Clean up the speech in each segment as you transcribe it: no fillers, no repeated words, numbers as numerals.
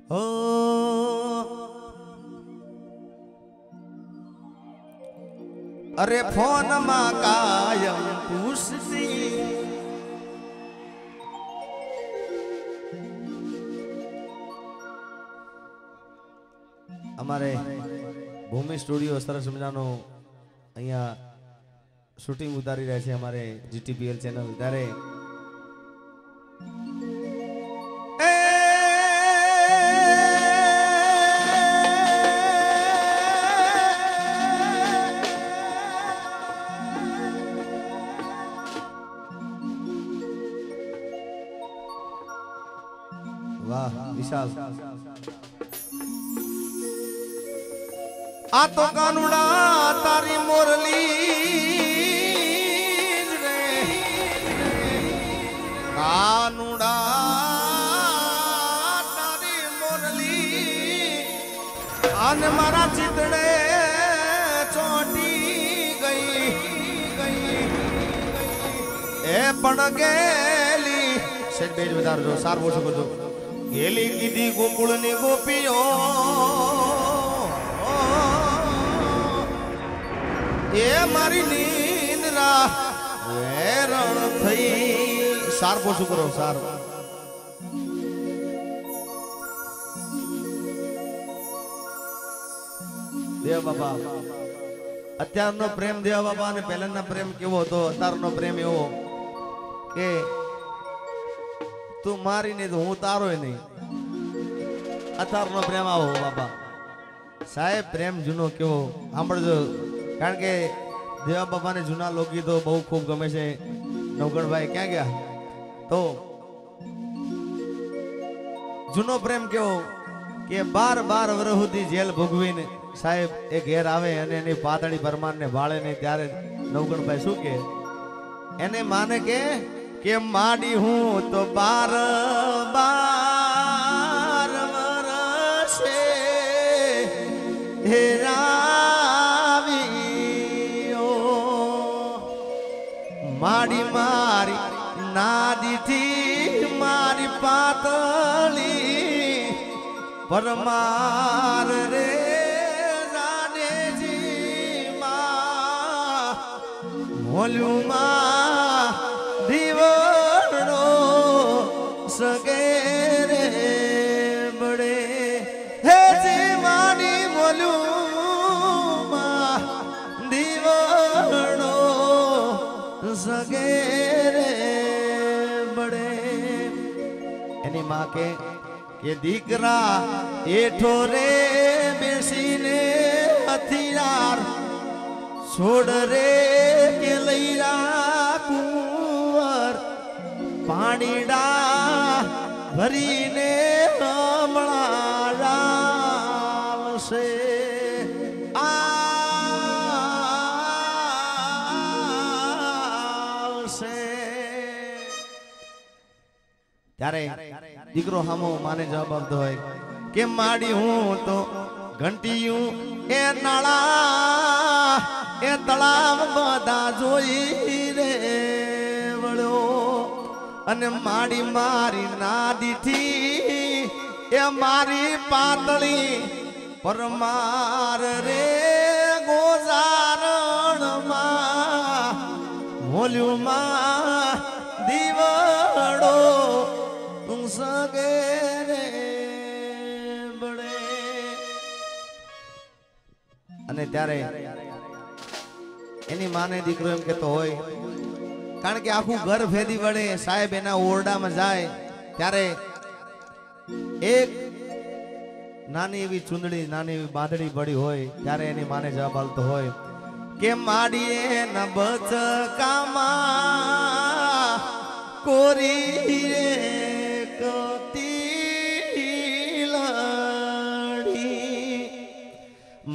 ओ अरे फोन मा कायम पूछती અમારે ભૂમિ સ્ટુડિયો સરસ મજાનો અહીંયા શૂટિંગ ઉતારી રહ્યા છે અમારે જીટીપીએલ ચેનલ ત્યારે વાહ વિશાલ आ तो कानूड़ा तारी मोरली रे कानूड़ा तारी मोरली आने मारा चितड़े चोटी गई ए पण गेली सेट बेज बता दो सार बोल सको तो गेली कीधी गोकुल ने गोपियों ये मारी नींदरा वेरण थई सार पोछू करो सार देव बाबा અત્યારનો પ્રેમ દેવ બાબા અને પહેલાનો પ્રેમ કેવો હતો અત્યારનો પ્રેમ એવો કે તું મારી નહીં તો હું તારોય નહીં અત્યારનો પ્રેમ આવો બાબા સાહેબ પ્રેમ જૂનો કેવો સાંભળજો કારણ કે દેવા બાપાને જૂના લોકગીતો બહુ ખૂબ ગમે છે નવગણભાઈ ક્યાં ગયા તો જૂનો પ્રેમ કેવો કે 12 વર્ષ સુધી જેલ ભોગવીને સાહેબ એ ઘેર આવે અને એની પાતળી પરમારને ભાળે ને ત્યારે નવગણભાઈ શું કે એને માને કે માડી હું તો 12 વર્ષે હેરા माड़ी मारी नादी थी मारी पातली परमार रे जाने जी मां मोल्यू मां दीवड़ो सगे रे बड़े हे जी मानी मोल्यू सगेरे बड़े एनी मां के दीकरा एठो रे बेसीने हथियार छोड़ रे के लईरा कुंवर पानीडा भरीने हमणा रावसे ત્યારે દીકરો હામો માને જવાબ આપતો હોય કે માડી હું તો ઘંટીયું એ નાળા એ તળાવ બધા જોઈ રે વળ્યો અને માડી મારી નાદીથી એ મારી પાતળી પરમાર રે ગોજારણમાં મોલ્યુમાં દીવડો સગેરે બડે અને ત્યારે એની માને દીકરો એમ કેતો હોય કારણ કે આખું ઘર ફેદી વળે સાહેબ એના ઓરડામાં જાય ત્યારે એક નાની એવી ચૂંદડી નાની એવી બાંધડી પડી હોય ત્યારે એની માને જવાબ આલતો હોય કે માડીએ ન બચકામાં કોરી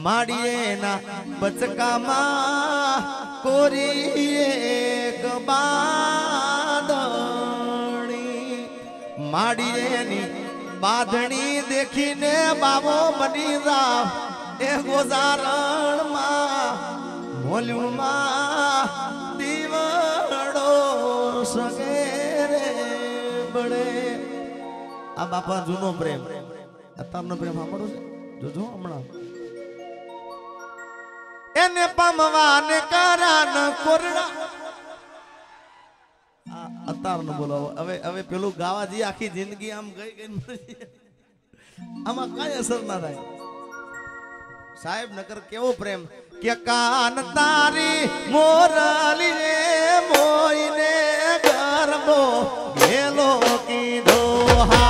माड़िए ना बचकामा कोरी एक बादणी माड़िए नी बाधणी देखी ने बाबो बनी जाव ए गोजारण मां मोल्यू मां दीवड़ो सगेरे बड़े आ बापा जूनो प्रेम અત્યારનો પ્રેમ સાંભળો છે જોજો હમણાં એને પામવાને કારણ કોરડા અત્યારનો બોલો હવે હવે પેલું ગાવા જી આખી જિંદગી આમ ગઈ ગઈ આમાં કઈ અસર ના થાય સાહેબ નકર કેવો પ્રેમ કે કાન તારી મોરલી રે મોઈને ગરબો ગેલો કીધો હા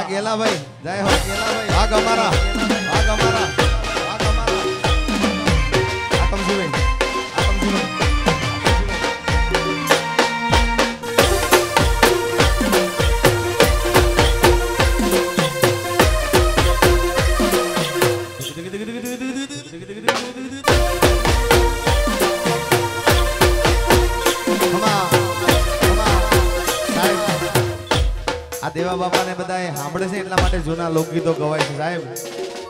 गेला भाई जय हो गेला भाई भाग हमारा भाग हमारा भाग हमारा आतम जीवे आतम जीवे देवा बापा ने बताए सांभळे छे એટલા માટે જૂના લોકગીતો ગવાય છે સાહેબ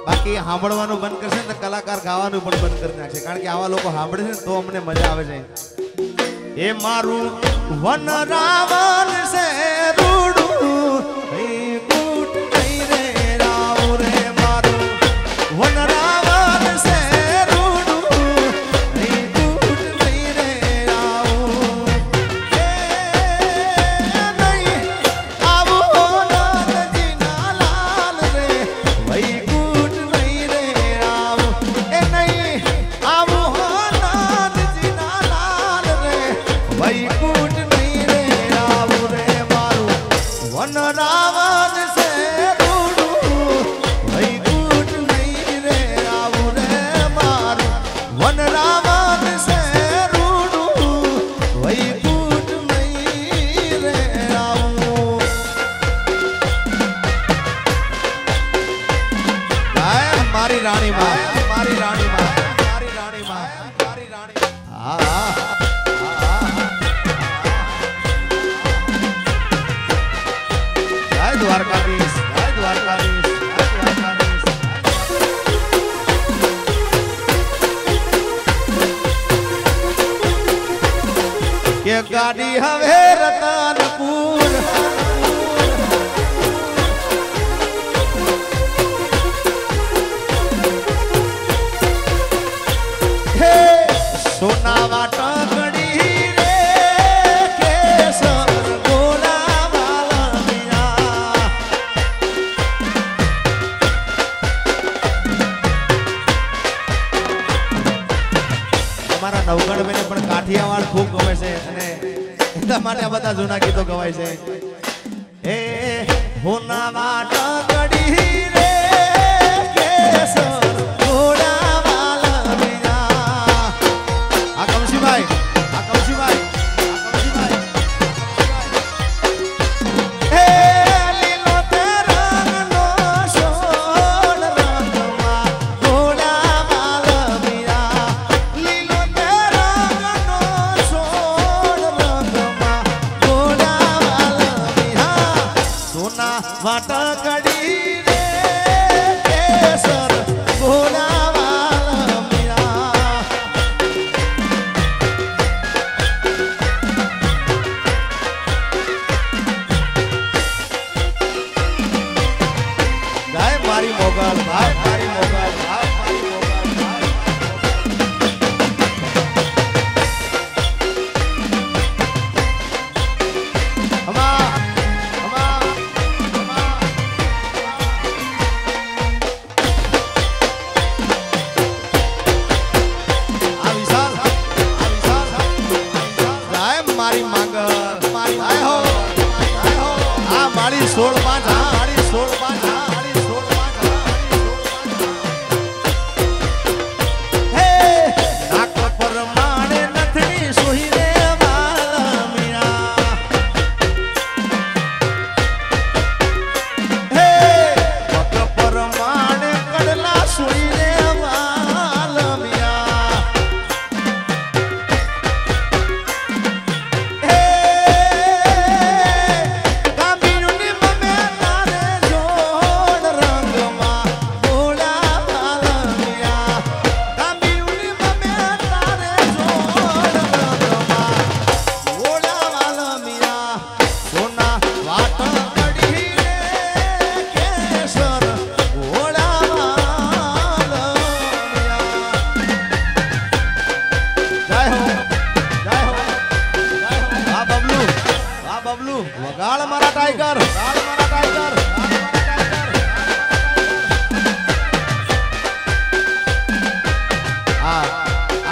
બાકી સાંભળવાનું બંધ કરશે તો કલાકાર ગાવાનું પણ બંધ કરી નાખશે કારણ કે આવા લોકો સાંભળે છે તો અમને મજા આવે છે એ મારું વન રાવણ છે રૂડું એ કૂટ કઈ રે રાવ રે મારું વન રાવણ છે રૂડું એ કૂટ કઈ રે રાવ रानी मां मारी रानी मां मारी रानी मां मारी रानी जय द्वारकाधीश जय द्वारकाधीश जय द्वारकाधीश के गाड़ी हवे रतनपुर એટલા માટે આ બધા જૂના ગીતો ગવાય છે એ હોના વાટ કડી રે કેસર ઘોડા વાલા મીરા આ કમશીભાઈ वाट कड़ी रे केसर घोड़ा वाला मीरा गाय मारी मोगल भाई मारी मोगल भाई मारी मोगल हमा माड़ी 16 5 माड़ी 16 5 माड़ी 16 5 हे नाक पर माने नथनी सोही रे वाला मीरा हे पग पर माने कड़ला सोही रे वाला मीरा हे वगाड़ मारा टाइगर वगाड़ मारा टाइगर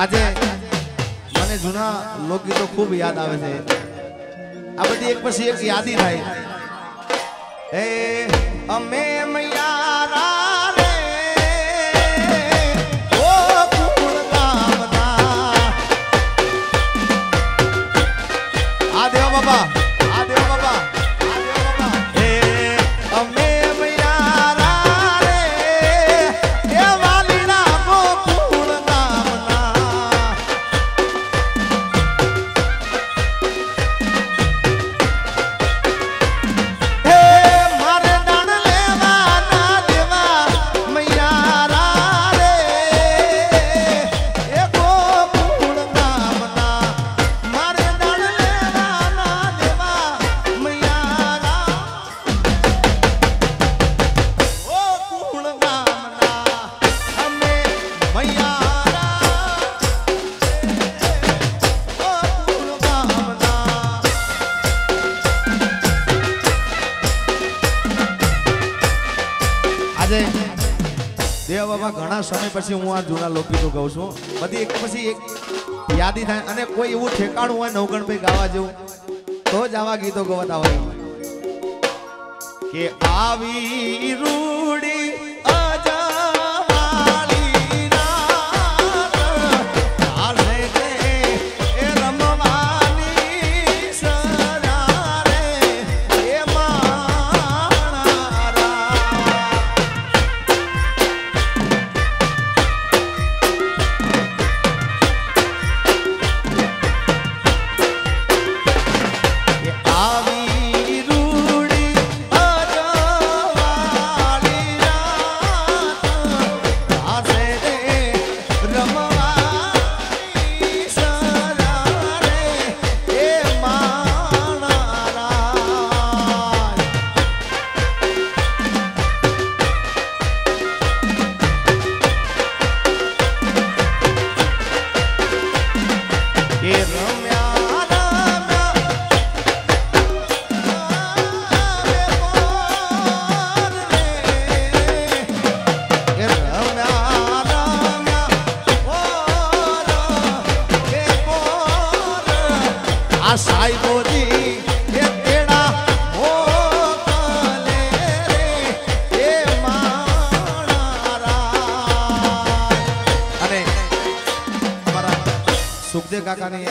આજે મને જૂના લોકગીતો ખૂબ યાદ આવે છે આ બધી એક પછી એક યાદી થાય એ અમે મૈયારા રે ઓ કુળ ગામના આ દેવ બાબા દેવ બાબા ઘણા સમય પછી હું આ જૂના લોકગીતો ગાઉં છું બધી એક પછી એક યાદી થાય અને કોઈ એવું ઠેકાણું હોય નવગણભાઈ ગાવા જેવું તો જ આવા ગીતો ગવાતા હોય કે આવી રૂડી આવી રૂડી અજવાળી કાકાની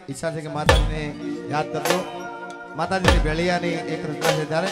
ઈચ્છા છે કે માતાજીને યાદ કરજો. માતાજીની ભેળિયાની એક રચના છે ત્યારે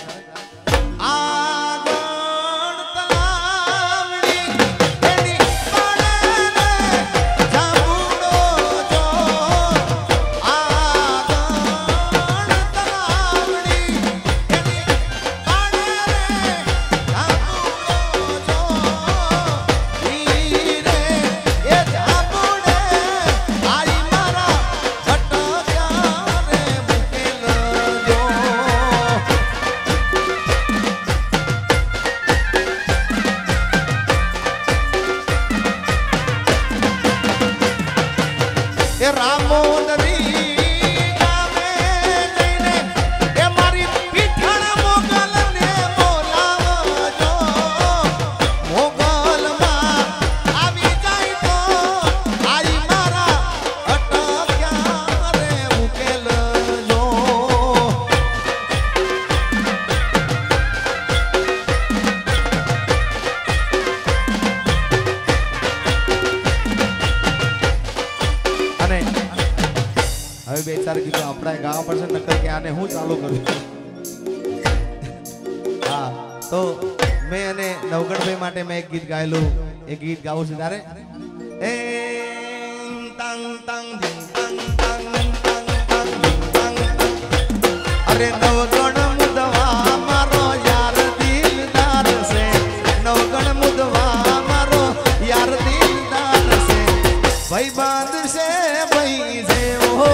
બેચાર કીધું આપણે ગાવા પડશે નકર કે આને હું ચાલુ કરું. હા તો મેં અને નવગણભાઈ માટે મેં એક ગીત ગાયેલું એ ગીત ગાવું છું તારે એ તંગ તંગ તંગ તંગ તંગ અરે નવગણ મુદવા મારો યાર દિલદાર છે નવગણ મુદવા મારો યાર દિલદાર છે ભાઈ બાંધ છે ભાઈ જેવો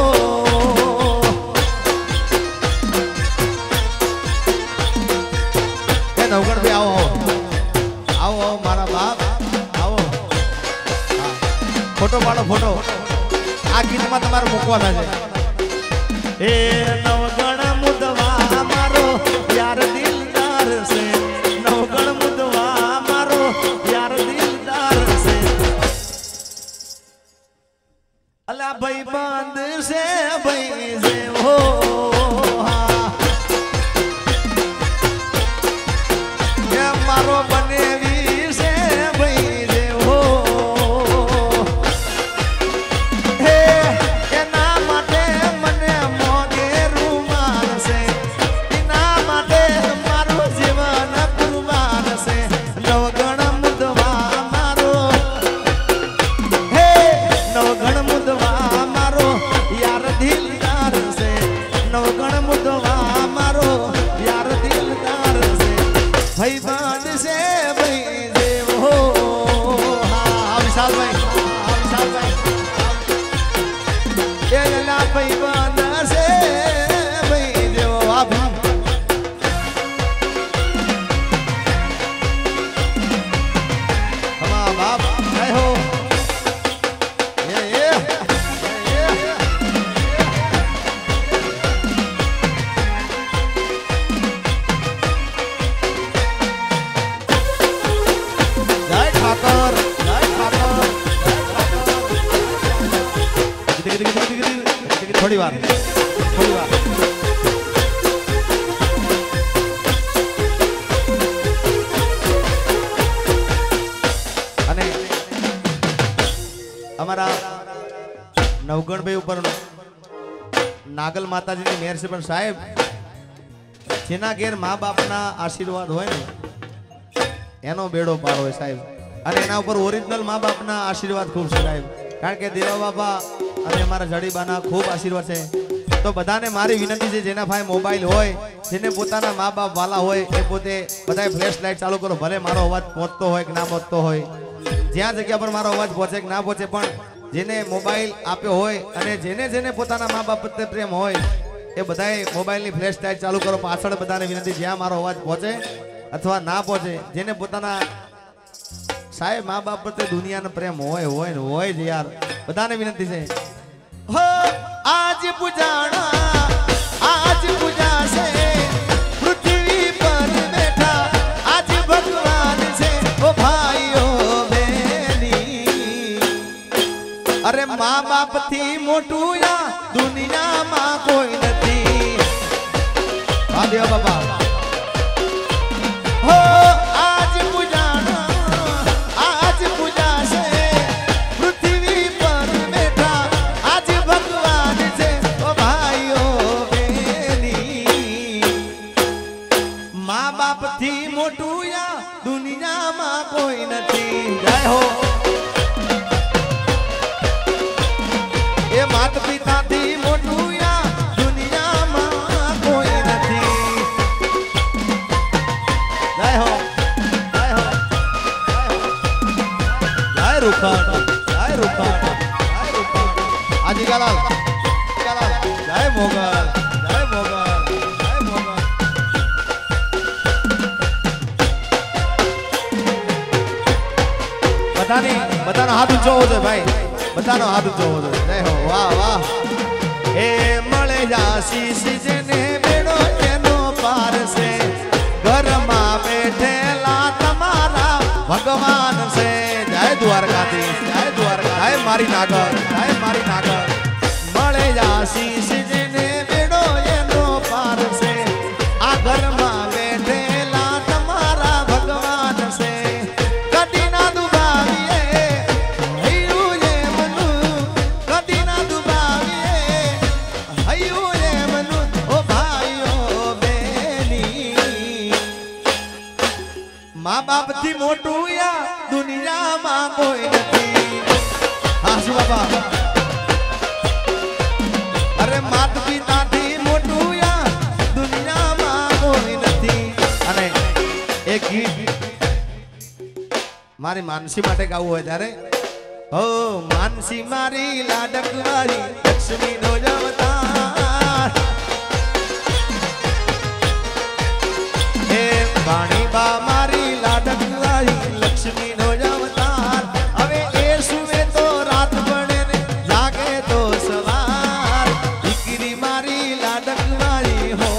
નવગણ ભાઈ આવો આવો આવો મારા બાપ આવો. ફોટો પાડો ફોટો. આ ગીતમાં તમારે મૂકવાના છે. એ નવગણ મુદવા મારો યાર દિલદાર છે નવગણ મુદવા મારો યાર દિલદાર છે અલા ભાઈ બંધ છે ભાઈ જેવો મારો બનેવી છે ભાઈ જેવો હે એના માટે મને મોગે રૂમાન છે એના માટે મારું જીવન કુરબાન છે નવગણ મુદવા મારો હે નવગણ મુદવા મારો યાર દિલદાર છે નવગણ મુદવા મારો યાર દિલદાર છે ભાઈ બાંધ છે ભાઈ દેવો. હા વિશાલભાઈ એના ભાઈ બાંધ છે ભાઈ દેવો. આ બાપ જય હો થોડી વાર અને અમારા નવગણભાઈ ઉપર નાગલ માતાજીની મેર છે પણ સાહેબ જેના ઘેર મા બાપના આશીર્વાદ હોય ને એનો બેડો પાર હોય સાહેબ. અને એના ઉપર ઓરિજિનલ મા બાપના આશીર્વાદ ખૂબ છે સાહેબ. કારણ કે દેવા બાપા અને અમારા જડીબાના ખૂબ આશીર્વાદ છે. તો બધાને મારી વિનંતી છે જેના ભાઈ મોબાઈલ હોય જેને પોતાના મા બાપ વાલા હોય એ પોતે બધાએ ફ્લેશ લાઇટ ચાલુ કરો. ભલે મારો અવાજ પહોંચતો હોય કે ના પહોંચતો હોય જ્યાં જગ્યા પર મારો અવાજ પહોંચે કે ના પહોંચે પણ જેને મોબાઈલ આપ્યો હોય અને જેને પોતાના મા બાપ પ્રત્યે પ્રેમ હોય એ બધાએ મોબાઈલની ફ્લેશ લાઇટ ચાલુ કરો. પાછળ બધાને વિનંતી જ્યાં મારો અવાજ પહોંચે અથવા ના પહોંચે જેને પોતાના સાહેબ મા બાપ પ્રત્યે દુનિયાનો પ્રેમ હોય જ યાર બધાને વિનંતી છે. હો આજ પૂજાણા આજ પૂજા છે પૃથ્વી પર બેઠા આજ ભગવાન છે ઓ ભાઈઓ બેની. અરે મા બાપ થી મોટું આ દુનિયામાં કોઈ નથી. ભાભી બાબા હો આજ પૂજાણા આજ પૂજા છે પૃથ્વી પર બેઠા આજ ભગવાન બાપ થી મોટું યા દુનિયામાં કોઈ નથી જય હો એ માત પિતા થી મોટું યા દુનિયામાં કોઈ નથી જય હો જય હો જય રૂખડ જય રૂખડ જય રૂખડ આજી ગાલાલ જય મોગલ જય મોગલ જય મોગલ બધાનો હાથ ઊંચો હોવો જોઈએ ભાઈ બધાનો હાથ ઊંચો હોવો જોઈએ જય હો વાહ વાહ એ મળે આશીષ જેને બેડો એનો પાર છે ઘરમાં બેઠેલા તમારા ભગવાન છે જય દ્વારકાધીશ જય દ્વારકા જય મારી નાગર જય મારી નાગર મળે આશીષ જેને બેડો એનો પાર છે આ ઘરમાં બેઠેલા તમારા ભગવાન છે કદી ના દુભાવીએ હૈયું એ મનું કદી ના દુભાવીએ હૈયું એ મનું ઓ ભાઈઓ બેની મા બાપ થી મોટું યા દુનિયામાં કોઈ નથી હા શું બાપા અરે માત પિતા થી મોટું યા દુનિયામાં કોઈ નથી અને એક ગીત મારી માનસી માટે ગાવું હોય ત્યારે હો માનસી મારી લાડકવારી લક્ષ્મી નો અવતાર હે વાણી બા મારી લાડકવારી લક્ષ્મી નો અવતાર હવે એ સુવે તો રાત પડે ને જાગે તો સવાર દીકરી મારી લાડકવારી હો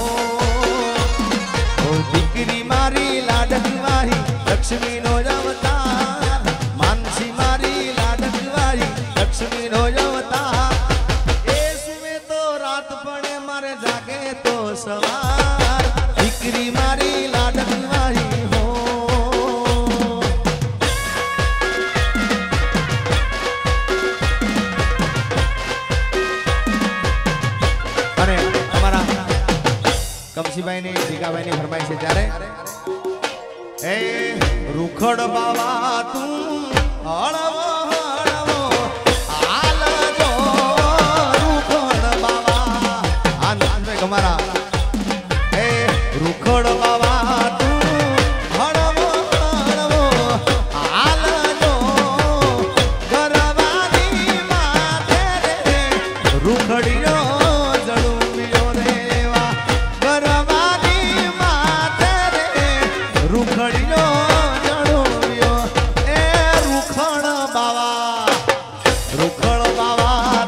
દીકરી મારી લાડકવારી લક્ષ્મી નો અવતાર માનસી મારી લાડકવારી લક્ષ્મી નો અવતાર એ સુવે તો રાત પડે મારે જાગે તો સવાર દીકરી મારી લાડકવારી હો અને અમારા કમસીભાઈ ની જીગાભાઈ ની ફરમાઈ છે ત્યારે એ રૂખડ બાવા તું હળવો હળવો હાલજો રૂખડ બાવા આ નાનભાઈ તમારા એ રૂખડ બાવા તું હળવો હળવો હાલજો ગરવાની માથે રે રૂખડીઓ જળુમિયો રેવા ગરવાની માથે રે રૂખડીઓ જળુમિયો એ રૂખડ બાવા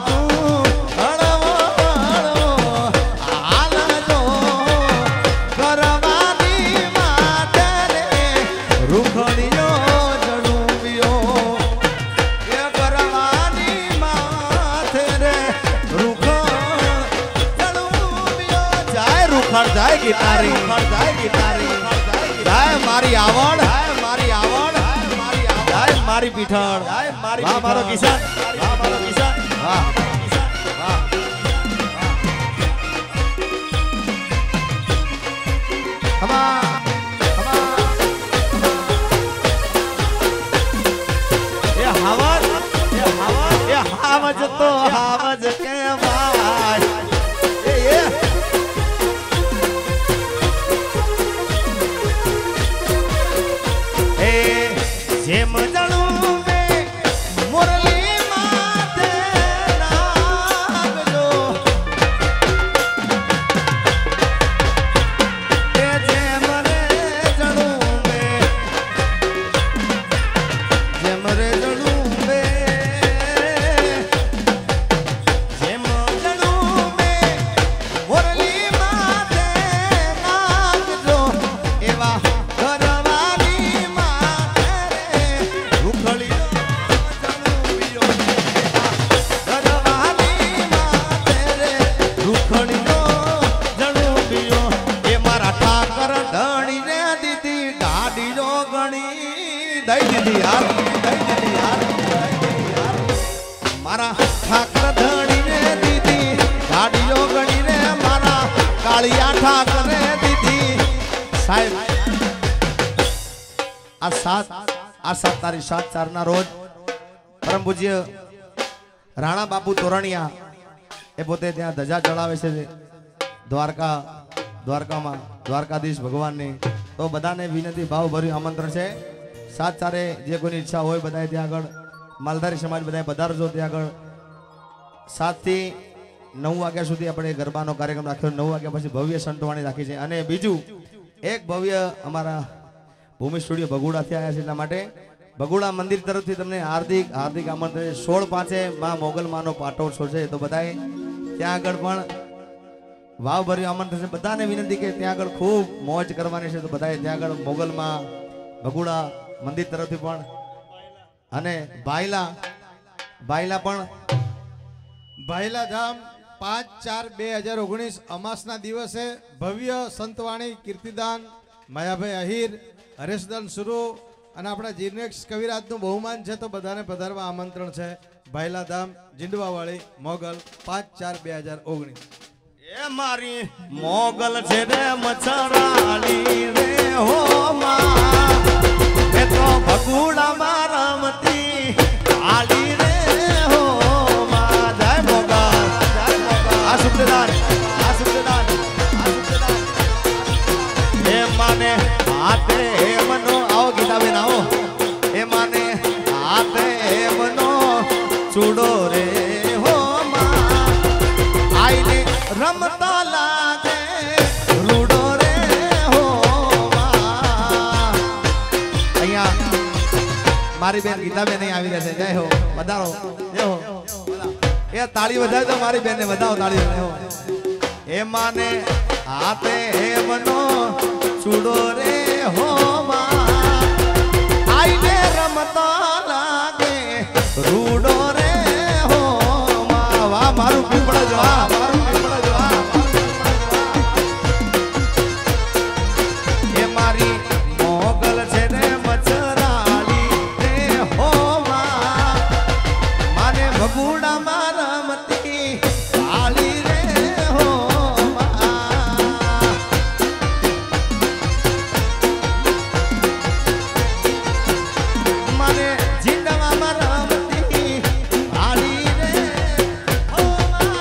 તું હળવો હળવો હાલજો ગરવાની માથે રે રૂખડીઓ જળુમિયો એ ગરવાની માથે રે રૂખડ જળુમિયો જાય રૂખડ જાય ગિટારી જાય મારી આવડ જાય મારી પીઠળ વાહ મારો કિશન વાહ વાહ હમા એ હાવજ તો હાવજ કહેવાય જેમ જણું મે મુરલી માથે નાગજો એ જેમ રે જણું મે જેમ રે જણું મે જેમ જણું મે મુરલી માથે નાગજો એવા મારા ઠાકર ધણી ને દીધી ગાડીઓ ગણી રે મારા કાળિયા ઠાકરે દીધી સાહેબ આ 7 તારીખ 7/4 ના રોજ પરમ પૂજ્ય રાણા બાપુ તોરણિયા એ પોતે ત્યાં ધજા ચડાવે છે દ્વારકામાં દ્વારકાધીશ ભગવાનની. તો બધાને વિનંતી ભાવભર્યું આમંત્રણ છે. 7/4 જે કોઈની ઈચ્છા હોય બધાએ ત્યાં આગળ માલધારી સમાજ બધાએ પધારજો. ત્યાં આગળ 7 થી 9 વાગ્યા સુધી આપણે ગરબાનો કાર્યક્રમ રાખ્યો. 9 વાગ્યા પછી ભવ્ય સંતવાણી રાખી છે. અને બીજું એક ભવ્ય અમારા ભૂમિ સ્ટુડિયો ભગુડાથી આવ્યા છે. એટલા માટે ભગુડા મંદિર તરફથી તમને હાર્દિક આમંત્રણ. 16/5 માં મોગલ માનો પાટોત્સવ છે. તો બધાએ ત્યાં આગળ પણ ભાવભર્યું આમંત્રણ છે. બધાને વિનંતી કે ત્યાં આગળ ખૂબ મોજ કરવાની છે. તો બધાએ ત્યાં આગળ મોગલમાં ભગુડા મંદિર તરફથી પણ અને ભાઈલા પણ ભાઈલા ધામ 5/4/2019 અમાસના દિવસે ભવ્ય સંતવાણી કીર્તિદાન માયાભાઈ આહિર હરેશદાન સુરુ અને આપણા જીર્નેક્સ કવિરાજનું બહુમાન છે. તો બધાને પધારવા આમંત્રણ છે. ભાઈલા ધામ જીંડવાવાળી મોગલ 5/4/2019. એ મારી મોગલ છે રે મચરાલી રે હો માં એ તો ભગુડા માં રમતી આલી રે હો માં. જય મોગલ આ સુખદાન એ માને હાથે મનો આવો ગીતાબેન આવો. એ માને હાથે મનો ચૂડો રે હો માં આઈને રમતા લાગે રૂડો રે હો માં. અહીંયા મારી બેન ગીતાબેન અહીં આવી રહેશે. જય હો વધારો જય હો. એ તાળી વધારે તો મારી બેન ને વધાવો તાળી. એ માને હાથે મનો ચૂડો રે હો માં આઈને રમતા લાગે રૂડો રે હો માં. વાહ મારું પીપળા જો એ મારી મોગલ છે ને મચરાલી રે હો માં માને ભગુડા માં રમતી આલી રે હો માને જીંડવામાં રમતી આલી રે હો માં.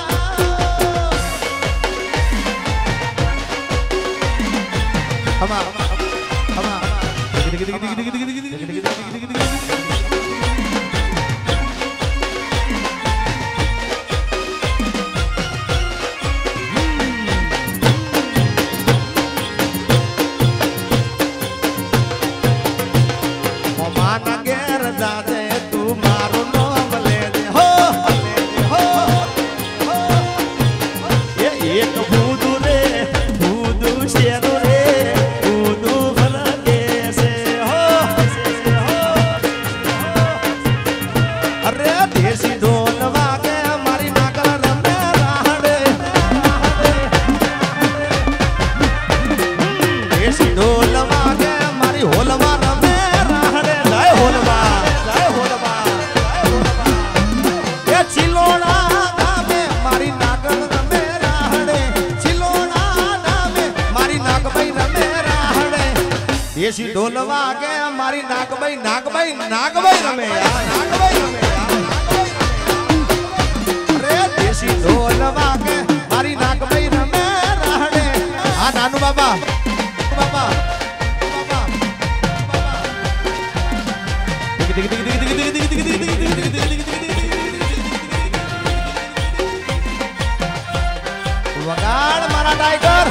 દેશી ઢોલ વાગે મારી નાગભાઈ રમે અરે દેશી ઢોલ વાગે મારી નાગભાઈ રમે રાહડે. આ નાનુ બાબા વગાડ મારા ટાઈગર.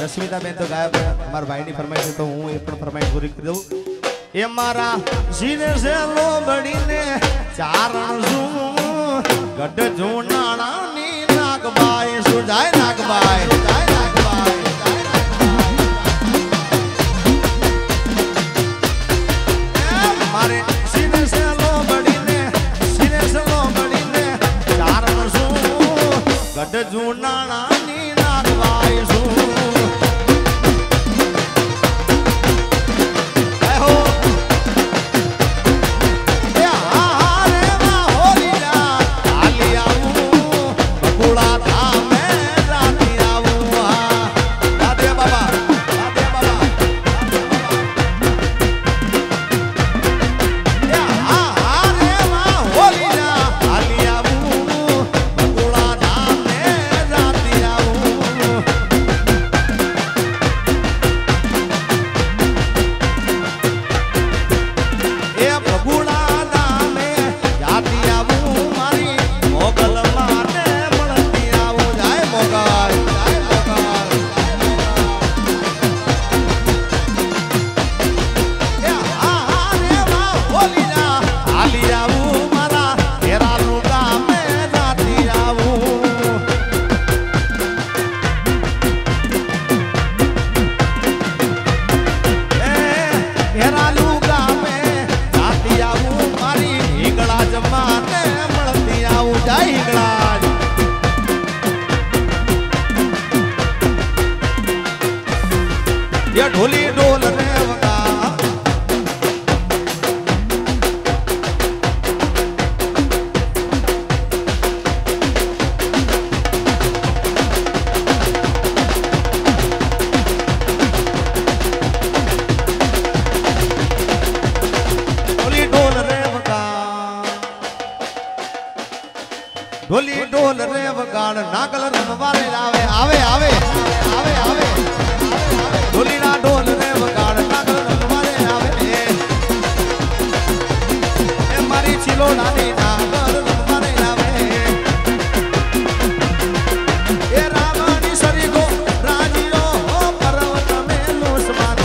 રશ્મિતાબેન તો ગાયબ અમારા ભાઈની ફરમાઈશ તો હું એ પણ ફરમાઈશ પૂરી કરી દઉં. એ મારા જીને છે લોબડીને ચારણ છું ગઢ જૂનાણાની નાગબાઈ સુજાય નાગબાઈ મારે જીને છે લોબડીને ચારણ છું ગઢ જૂનાણાની નાગબાઈ છું. ઢોલી ઢોલ રે વગા ઢોલી ઢોલ રે વગાડ નાગલ રમવા રે આવે આવે આવે આવે આવે ઢોલી ના ઢોલ રે વગાડ નાગલ રમવા રે આવે એ મારી ચિલોડાની નાગલ રમવા રે આવે એ રાવણી સરીગો રાજીઓ પર્વત મેલો સમાન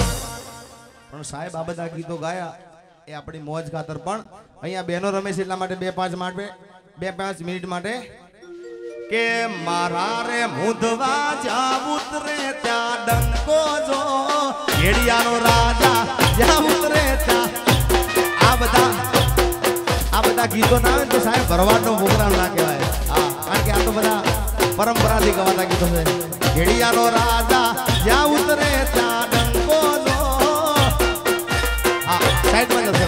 પણ સાહેબ આ બધા ગીતો ગાયા એ આપણી મોજ ખાતર પણ અહીંયા બહેનો રમે છે એટલા માટે 2-5 મિનિટ માટે કે મારા રે મુદવા જ્યાં ઉતરે ત્યાં ડંકો જો ઘેડિયાનો રાજા જ્યાં ઉતરે ત્યાં આ બધા ગીતો ના આવે તો સાહેબ ભરવાડનો પ્રોગ્રામ ના કહેવાય હા કારણ કે આ તો બધા પરંપરાથી ગવાતા ગીતો છે ઘેડિયાનો રાજા જ્યાં ઉતરે ત્યાં ડંકો જો હા સાઈડમાં જશે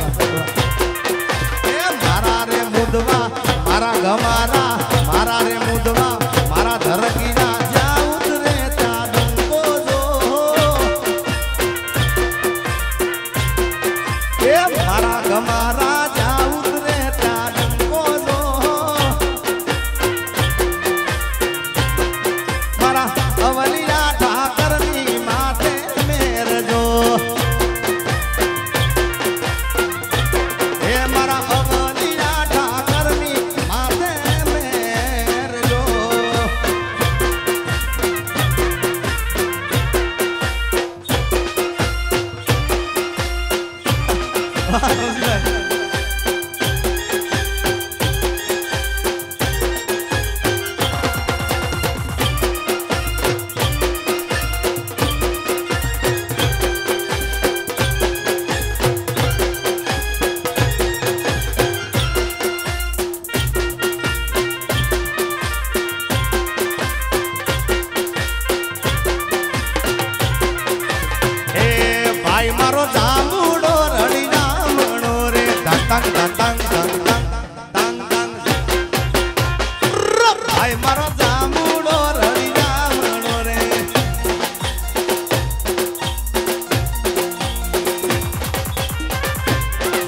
એ મારા રે મુદવા મારા ગમારા મારા રે મુદવા મારા ધરકીના જ્યાં ઉતરે ત્યાં ડંકો જો એ મારા ગમારા જ્યાં ઉતરે ત્યાં ડંકો જો મારા અવલિયા ઠાકરની માથે મેરજો એ મારા અવલિયા ઠાકરની માથે મેરજો ભાઈ મારો જાંબુડો રડી રામણો રે તંગ તંગ તંગ તંગ તંગ ભાઈ મારો જાંબુડો રડી રામણો રે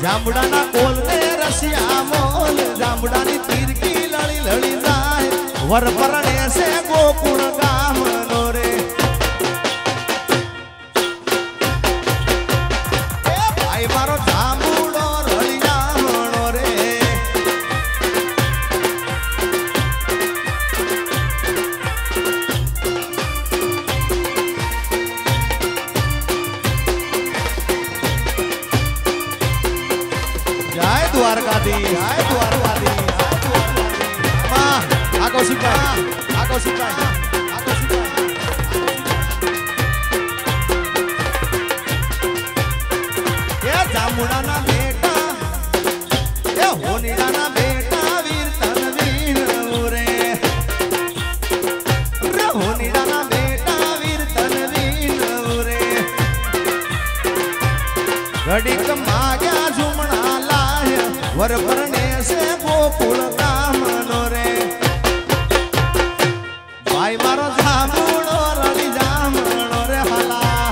જાંબુડાના કોલ ને રસિયા મોલ જાંબુડાની તીરકી લળી લળી જાય વર પરણે છે ગોકુળ ગામનો રે મારો જાંબુડો રળી રામણો રે જય દ્વારકાધીશ જય દ્વારકાધીશ આ કૌશિકભાઈ આ કૌશિકભાઈ આ કૌશિકભાઈ જાંબુડાના બેટા એ હોનીડાના બેટા વીર તનવીર રે હોનીડાના બેટા વીર તનવીર રે ઘડીક માગ્યા ઝુમણા લાય વર પરણે છે ગોકુળ ગામનો રે ભાઈ મારો જાંબુડો રળી જામણો રે હલા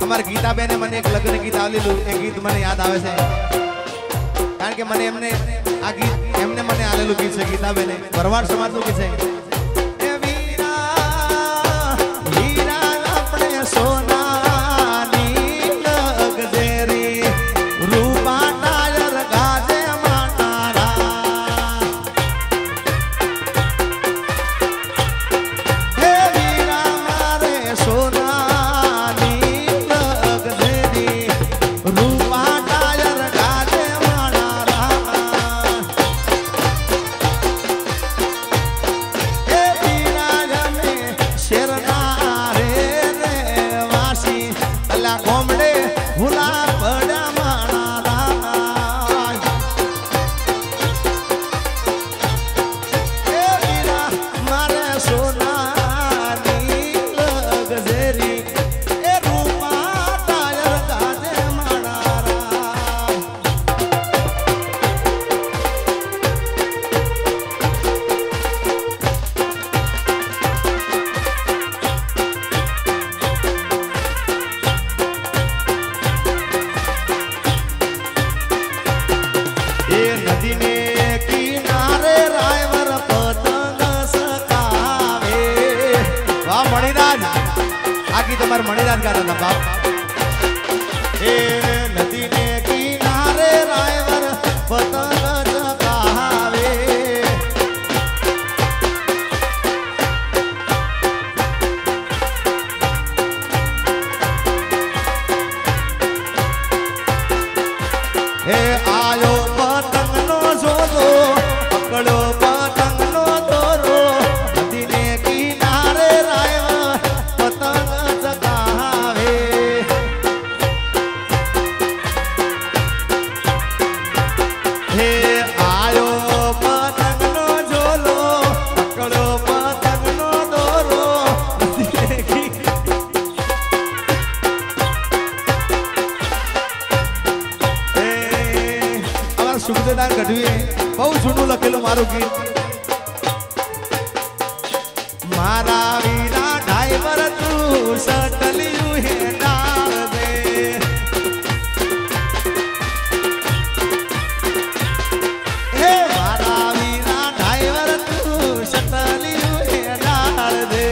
અમારા ગીતાબેને મને એક લગ્ન ગીત આવેલું એ ગીત મને યાદ આવે છે કારણ કે મને એમને આ ગીત એમને મને આલેલું ગીત છે ગીતાબેને ભરવાડ સમાજનું ગીત છે એ વીરા હીરા આપણે સોનાની લગજેરી રૂપા ટાયર ગાજે માતારા હે વીરા મારે સોના ગીત અમારે મણિરાજ ગાતા હતા બાપ એ નદી ને કિનારે રાયવર પતંગ ચગાવે એ આયો પતંગ નો ઝોલો પકડો પતંગ નો દોરો નદી ને કિનારે રાયવર પતંગ ચગાવે હે આયો પતંગ નો ઝોલો પકડો પતંગ નો દોરો અમારા સુખદાન ગઢવીએ બહુ જૂનું લખેલું મારું ગીત મારા વીરા ડ્રાઈવર તું સટલિયું હે ડાળ દે હે મારા વીરા ડ્રાઈવર તું સટલિયું હે ડાળ દે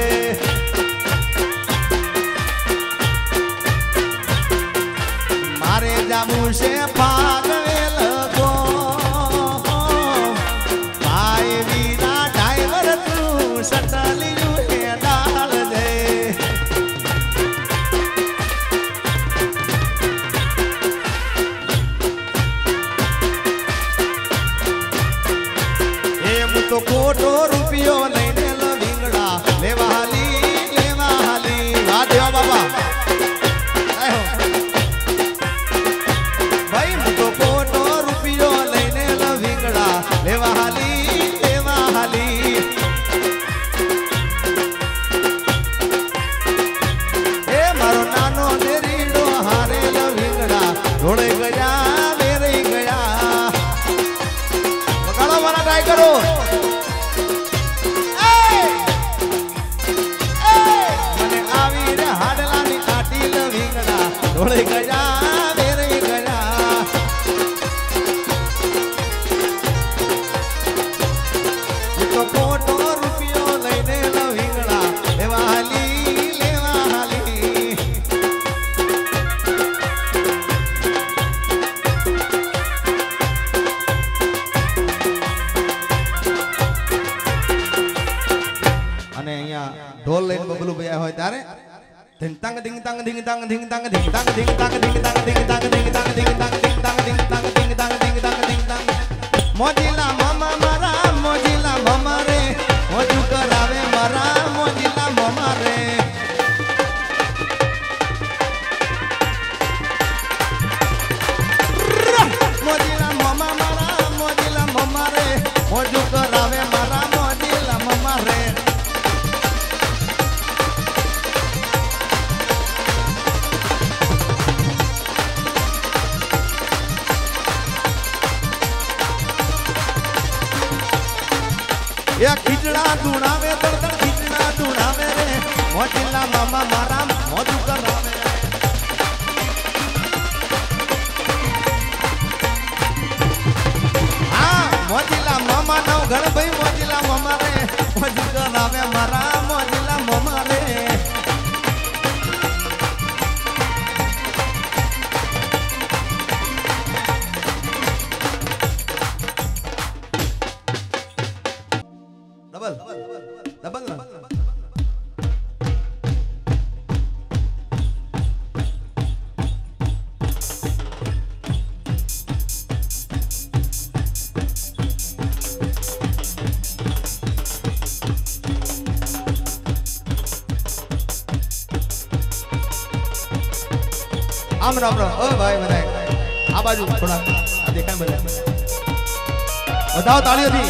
મારે જાવું છે પાગવેલ ગો ભાઈ વીરા ડ્રાઈવર તું સટલિયું હે ડાળ દે એમ તો ખોટો રૂપિયો લઈને લવિંગડા લેવા હાલી વાહ દેવા બાબા આયો. ભાઈ હું તો ખોટો રૂપિયો લઈને લવિંગડા લેવા હાલી એ મારો નાનો દેરીડો હારે લવિંગડા ઢોળે ગયા વેરે ગયા વગાડો મારા ટ્રાય કરો મને આવી રે હાડલાની કાટી લવિંગડા ઢોળે ગયા વેરે ગયા હું તો ખોટો રૂપિયો લઈને લવિંગડા લેવા હાલી અને અહીંયા ઢોલ લઈને બબલું ભયા હોય ત્યારે ધીંગ તાંગ ધીંગ તાંગ ધીંગ તાંગ ધીંગ તાંગ ધીંગ તાંગ ધીંગ તાંગ ધીંગ તાંગ ધીંગ તાંગ ધીંગ તાંગ ધીંગ તાંગ ધીંગ તાંગ ધીંગ તાંગ ધીંગ તાંગ ધીંગ તાંગ ધીંગ તાંગ મોજીલા મામા મારા મોજીલા મામા રે મોજુ કરાવે મારા મોજીલા મામા રે મોજીલા મામા મારા મોજીલા મામા રે મોજુ કરાવે મારા મોજીલા મામા રે એ ખીચડા ધૂણાવે તડતડ ખીચડા ધૂણાવે રે મોજીલા મામા મારા મોજુ કરાવે હા મોજીલા મામા નો ઘર ભાઈ મોજીલા મામા રે મોજુ કરાવે મારા મોજીલા મામા રે ડબલ ના આમ રામ રામ ઓ ભાઈ બધા આ બાજુ થોડા દેખાય બધા બતાવો તાળીઓથી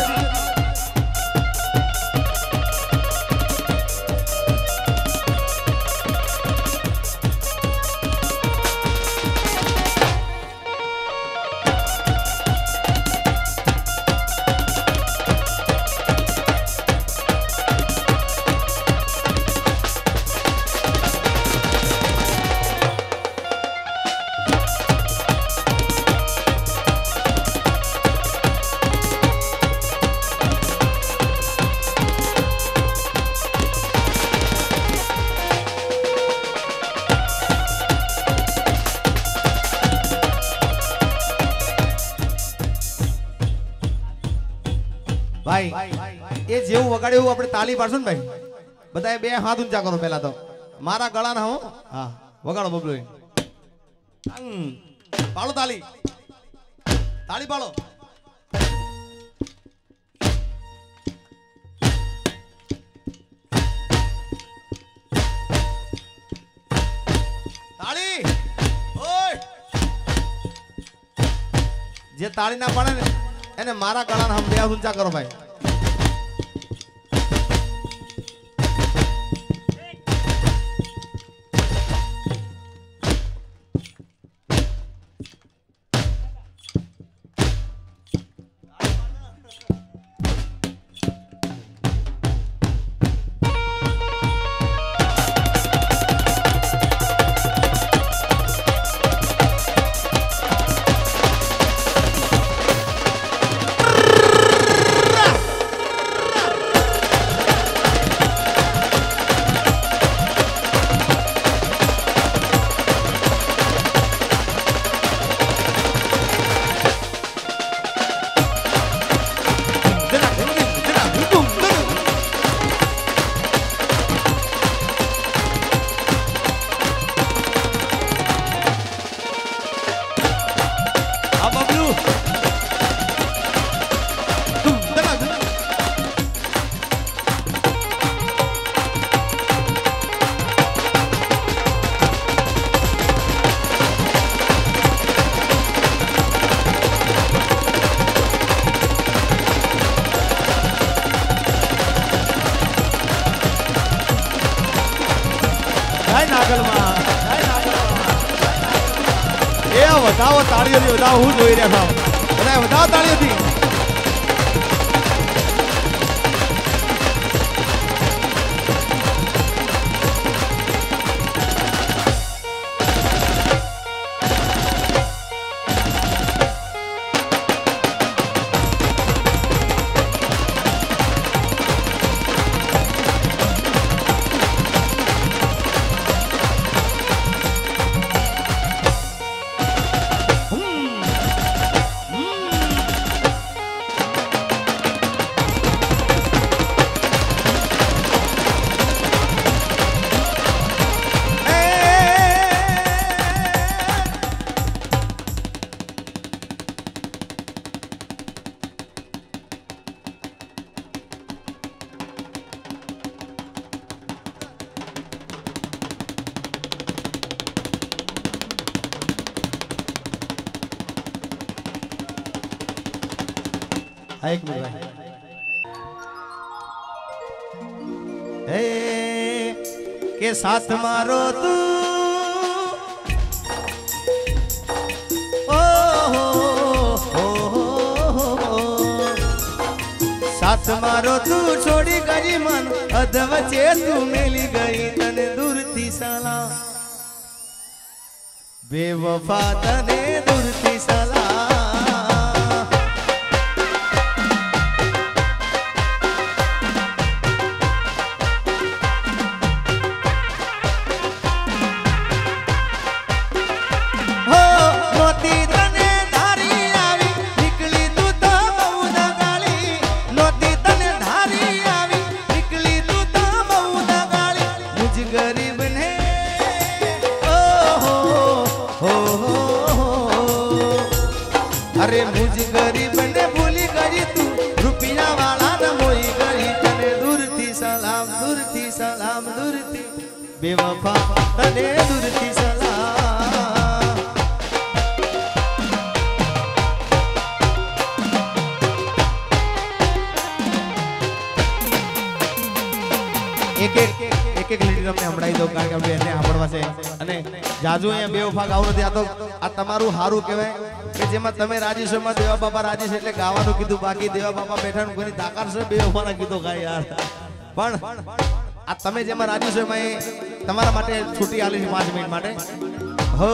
ભાઈ એ જેવું વગાડ્યું એવું આપણે તાળી પાડશું ને ભાઈ બધાએ બે હાથ ઊંચા કરો પહેલા તો મારા ગળાના હો હા વગાડો બબલો પાડો તાળી તાળી પાડો તાળી ઓય જે તાળી ના પાડે ને એને મારા ગળાના હમ બે હાથ ઊંચા કરો ભાઈ વધાવો તાળીઓથી વધાવો હું જોઈ રહ્યા છું બધા વધાવો તાળીઓથી एक मिनट के साथ मारो तू साथ मारो तू छोड़ी गई मन अधवचे तू मिली गई तने दूर थी सलाह बेवफा तने दूर थी सलाह अरे मुझ गरीब ने भूली गई तू रुपया वाला न मोई गई तने दूर थी सलाम दूर थी बेवफा तने दूर थी सलाम એક લીટી તમને સંભળાઈ દો કારણ કે આપણે એને સાંભળવા છે અને જાજુ અહીંયા બેવફા ગાવું નથી આ તો આ તમારું સારું કહેવાય કે જેમાં તમે રાજી છો એમાં દેવા બાપા રાજી છે એટલે ગાવાનું કીધું બાકી દેવા બાપા બેઠા કોઈની તાકાત છે બેવફાના ગીતો ગાય યાર પણ આ તમે જેમાં રાજી છો એમાં તમારા માટે છૂટી આલી 5 મિનિટ માટે હો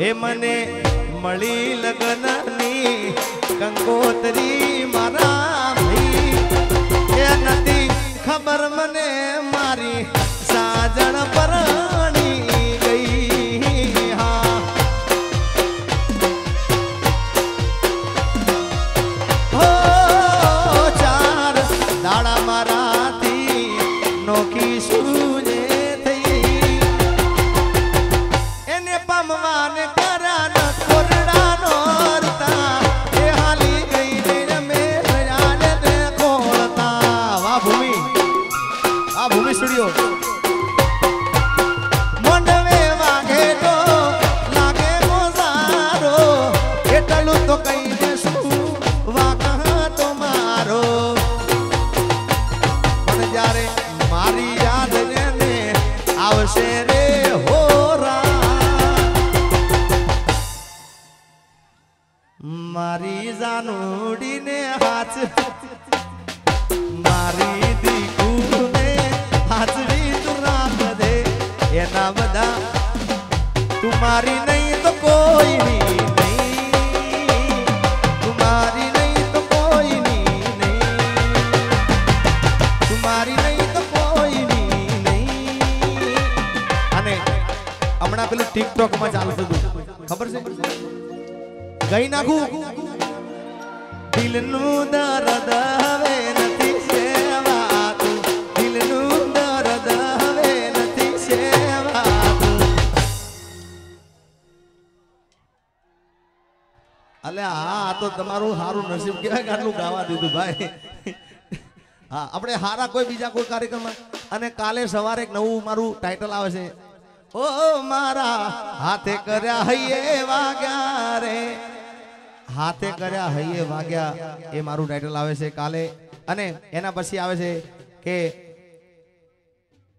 હે મને મળી લગનની કંકોતરી મારા ભાઈ એ નથી ખબર મને મારી સાજણ પરણી ગઈ હા હો ત્યારે મારી યાદ એને આવશે રે હોરા મારી જાનુડીને હાથ મારી દીકુને હાથવી તું રાખ દે એના બધા તું મારી નહીં તો કોઈ નહીં તું મારી નહીં તો કોઈ નહીં તું મારી નહીં તો કોઈ નહીં અને હમણાં પેલું ટિકટોક માં ચાલતું હતું ખબર છે ગઈ નાખું દિલનું દર્દ હવે નથી સેવાતું દિલનું દર્દ હવે નથી સેવાતું અલે હા તો તમારું સારું નસીબ કહેવાય કે આટલું ગાવા દીધું ભાઈ હા આપણે હારા કોઈ બીજા કોઈ કાર્યક્રમમાં અને કાલે સવારે એક નવું મારું ટાઇટલ આવે છે ઓ મારા હાથે કર્યા હૈયે વાગ્યા રે હાથે કર્યા હૈયે વાગ્યા એ મારું ટાઇટલ આવે છે કાલે અને એના પછી આવે છે કે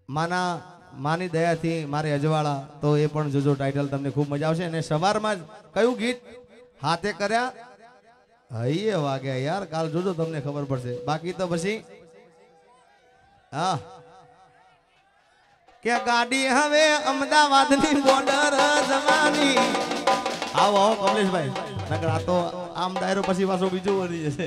માની દયાથી મારે અજવાળા તો એ પણ જોજો ટાઇટલ તમને ખૂબ મજા આવશે અને સવારમાં કયું ગીત હાથે કર્યા હૈયે વાગ્યા યાર કાલ જોજો તમને ખબર પડશે બાકી તો પછી હા કે ગાડી હવે અમદાવાદની બોર્ડર જવાની આવો કમલેશભાઈ નકર આ તો આમ ડાયરો પછી પાછો બીજું વળી જશે